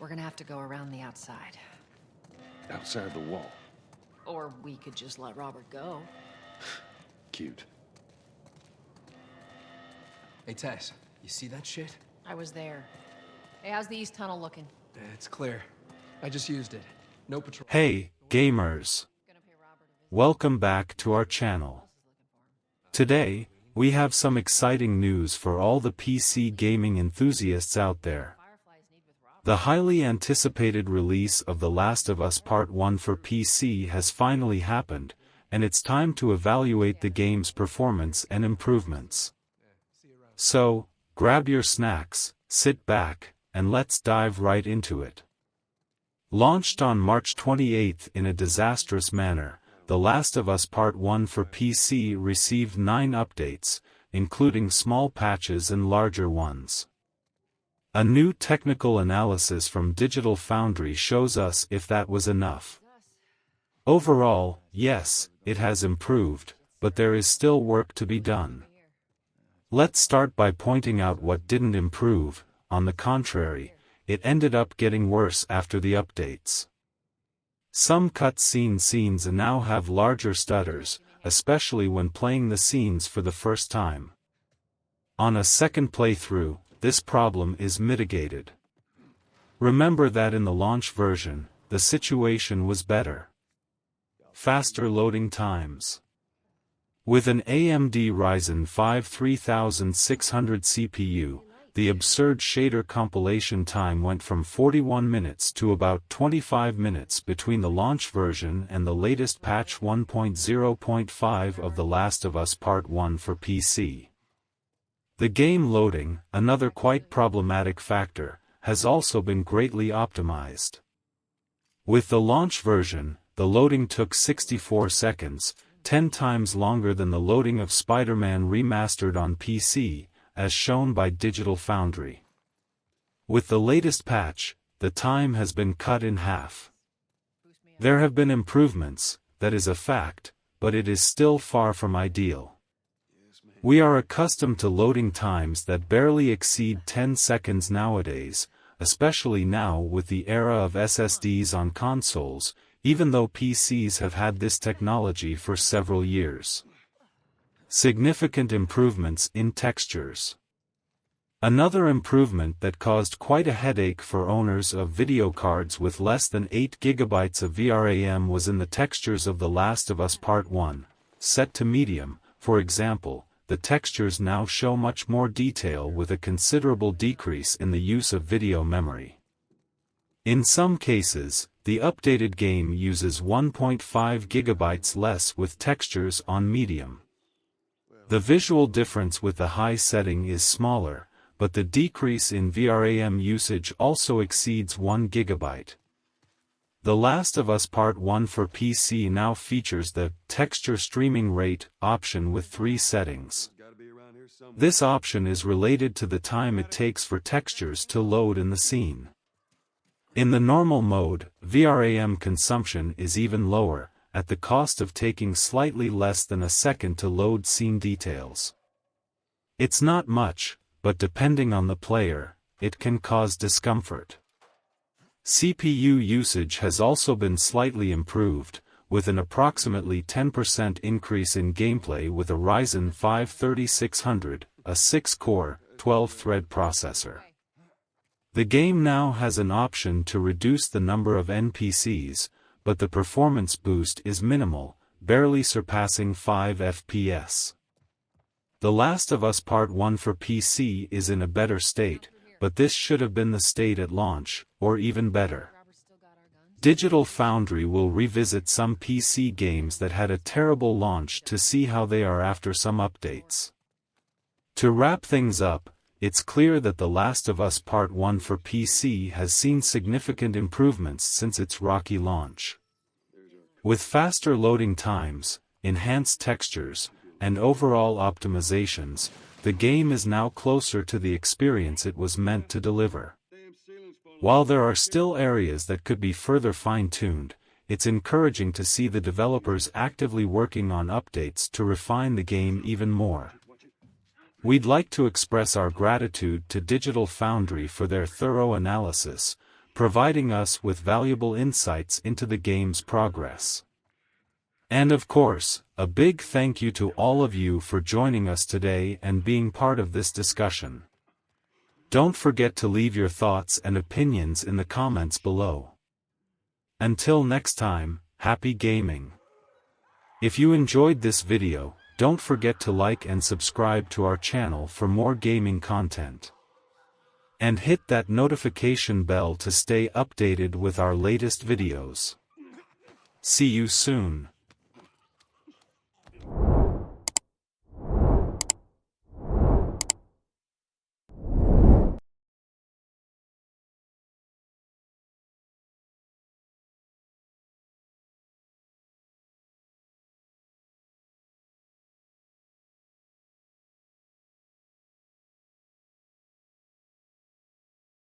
We're gonna have to go around the outside. Outside the wall. Or we could just let Robert go. Cute. Hey, Tess, you see that shit? I was there. Hey, how's the east tunnel looking? It's clear. I just used it. No patrol. Hey, gamers. Welcome back to our channel. Today, we have some exciting news for all the PC gaming enthusiasts out there. The highly anticipated release of The Last of Us Part 1 for PC has finally happened, and it's time to evaluate the game's performance and improvements. So, grab your snacks, sit back, and let's dive right into it. Launched on March 28 in a disastrous manner, The Last of Us Part 1 for PC received 9 updates, including small patches and larger ones. A new technical analysis from Digital Foundry shows us if that was enough. Overall, yes, it has improved, but there is still work to be done. Let's start by pointing out what didn't improve. On the contrary, it ended up getting worse after the updates. Some cutscene scenes now have larger stutters, especially when playing the scenes for the first time. On a second playthrough, this problem is mitigated. Remember that in the launch version, the situation was better. Faster loading times. With an AMD Ryzen 5 3600 CPU, the absurd shader compilation time went from 41 minutes to about 25 minutes between the launch version and the latest patch 1.0.5 of The Last of Us Part 1 for PC. The game loading, another quite problematic factor, has also been greatly optimized. With the launch version, the loading took 64 seconds, 10 times longer than the loading of Spider-Man Remastered on PC, as shown by Digital Foundry. With the latest patch, the time has been cut in half. There have been improvements, that is a fact, but it is still far from ideal. We are accustomed to loading times that barely exceed 10 seconds nowadays, especially now with the era of SSDs on consoles, even though PCs have had this technology for several years. Significant improvements in textures. Another improvement that caused quite a headache for owners of video cards with less than 8 GB of VRAM was in the textures of The Last of Us Part 1. Set to medium, for example, the textures now show much more detail with a considerable decrease in the use of video memory. In some cases, the updated game uses 1.5 GB less with textures on medium. The visual difference with the high setting is smaller, but the decrease in VRAM usage also exceeds 1 GB. The Last of Us Part 1 for PC now features the Texture Streaming Rate option with 3 settings. This option is related to the time it takes for textures to load in the scene. In the normal mode, VRAM consumption is even lower, at the cost of taking slightly less than a second to load scene details. It's not much, but depending on the player, it can cause discomfort. CPU usage has also been slightly improved, with an approximately 10% increase in gameplay with a Ryzen 5 3600, a 6-core, 12-thread processor. The game now has an option to reduce the number of NPCs, but the performance boost is minimal, barely surpassing 5 FPS. The Last of Us Part 1 for PC is in a better state, but this should have been the state at launch, or even better. Digital Foundry will revisit some PC games that had a terrible launch to see how they are after some updates. To wrap things up, it's clear that The Last of Us Part 1 for PC has seen significant improvements since its rocky launch. With faster loading times, enhanced textures, and overall optimizations, the game is now closer to the experience it was meant to deliver. While there are still areas that could be further fine-tuned, it's encouraging to see the developers actively working on updates to refine the game even more. We'd like to express our gratitude to Digital Foundry for their thorough analysis, providing us with valuable insights into the game's progress. And of course, a big thank you to all of you for joining us today and being part of this discussion. Don't forget to leave your thoughts and opinions in the comments below. Until next time, happy gaming! If you enjoyed this video, don't forget to like and subscribe to our channel for more gaming content. And hit that notification bell to stay updated with our latest videos. See you soon.